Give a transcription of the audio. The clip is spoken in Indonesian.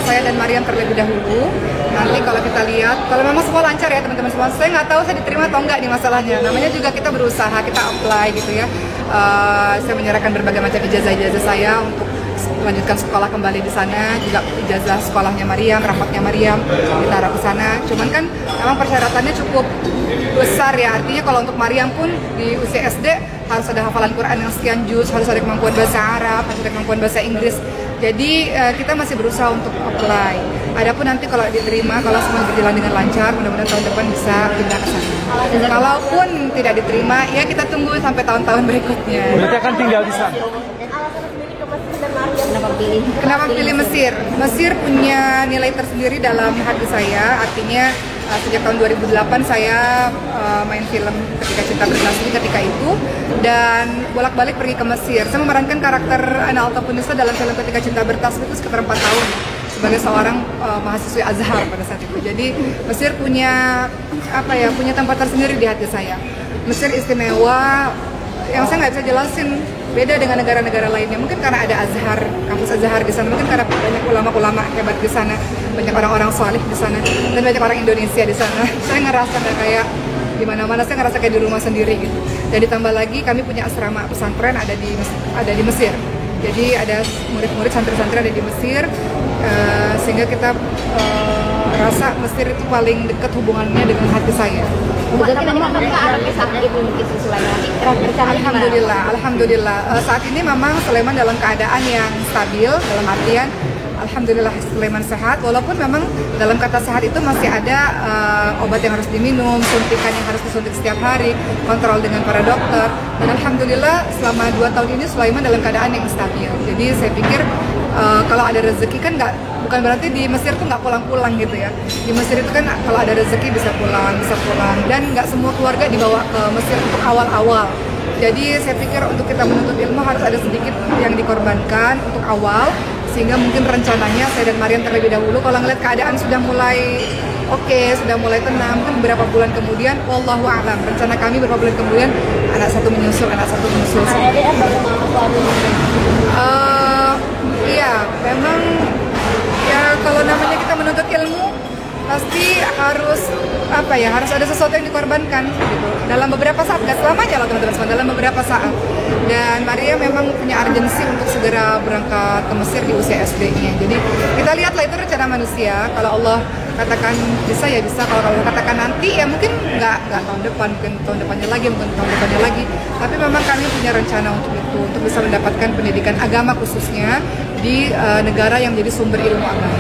saya dan Maryam terlebih dahulu. Nanti kalau kita lihat, kalau memang semua lancar ya teman-teman semua, saya nggak tahu saya diterima atau enggak nih masalahnya. Namanya juga kita berusaha, kita apply gitu ya. Saya menyerahkan berbagai macam ijazah-ijazah saya untuk melanjutkan sekolah kembali di sana, juga ijazah sekolahnya Maryam, rapatnya Maryam ditaruh ke sana. Cuman kan memang persyaratannya cukup besar ya, artinya kalau untuk Maryam pun di usia SD harus ada hafalan Quran yang sekian juz, harus ada kemampuan bahasa Arab, harus ada kemampuan bahasa Inggris. Jadi kita masih berusaha untuk apply. Adapun nanti kalau diterima, kalau semua berjalan dengan lancar, mudah-mudahan tahun depan bisa pindah ke sana. Kalaupun tidak diterima, ya kita tunggu sampai tahun-tahun berikutnya. Berarti akan tinggal di sana. Kenapa pilih Mesir? Mesir punya nilai tersendiri dalam hati saya. Artinya sejak tahun 2008 saya main film Ketika Cinta Bernasib ketika itu, dan bolak-balik pergi ke Mesir. Saya memerankan karakter Ana Altapunisa dalam film Ketika Cinta Bertasbih itu sekitar 4 tahun sebagai seorang mahasiswi Azhar pada saat itu. Jadi Mesir punya punya tempat tersendiri di hati saya. Mesir istimewa yang saya nggak bisa jelasin, beda dengan negara-negara lainnya. Mungkin karena ada Azhar, kampus Azhar di sana, mungkin karena banyak ulama-ulama hebat di sana, banyak orang-orang saleh di sana, dan banyak orang Indonesia di sana. Saya ngerasa kayak di mana-mana, saya ngerasa kayak di rumah sendiri gitu. Dan ditambah lagi kami punya asrama pesantren ada di Mesir. Jadi ada murid-murid santri-santri ada di Mesir, sehingga kita rasa Mesir itu paling dekat hubungannya dengan hati saya. Alhamdulillah. Saat ini memang Sulaiman dalam keadaan yang stabil, dalam artian alhamdulillah Sulaiman sehat. Walaupun memang dalam kata sehat itu masih ada obat yang harus diminum, suntikan yang harus disuntik setiap hari, kontrol dengan para dokter. Dan alhamdulillah selama 2 tahun ini Sulaiman dalam keadaan yang stabil. Jadi saya pikir kalau ada rezeki kan bukan berarti di Mesir tuh nggak pulang-pulang gitu ya. Di Mesir itu kan kalau ada rezeki bisa pulang, dan nggak semua keluarga dibawa ke Mesir untuk awal-awal. Jadi saya pikir untuk kita menuntut ilmu harus ada sedikit yang dikorbankan untuk awal, sehingga mungkin rencananya saya dan Maryam terlebih dahulu kalau ngeliat keadaan sudah mulai sudah mulai tenang, mungkin beberapa bulan kemudian, wallahu a'lam, rencana kami beberapa bulan kemudian anak satu menyusul. Iya, memang ya kalau namanya kita menuntut ilmu pasti harus harus ada sesuatu yang dikorbankan gitu. Dalam beberapa saat, gak selamanya loh teman-teman, dalam beberapa saat. Dan Maria memang punya urgensi untuk segera berangkat ke Mesir di usia SD-nya. Jadi kita lihatlah itu rencana manusia. Kalau Allah katakan bisa ya bisa, kalau Allah katakan nanti ya mungkin nggak tahun depan, mungkin tahun depannya lagi, mungkin tahun depannya lagi. Tapi memang kami punya rencana untuk itu, untuk bisa mendapatkan pendidikan agama khususnya di negara yang menjadi sumber ilmu agama.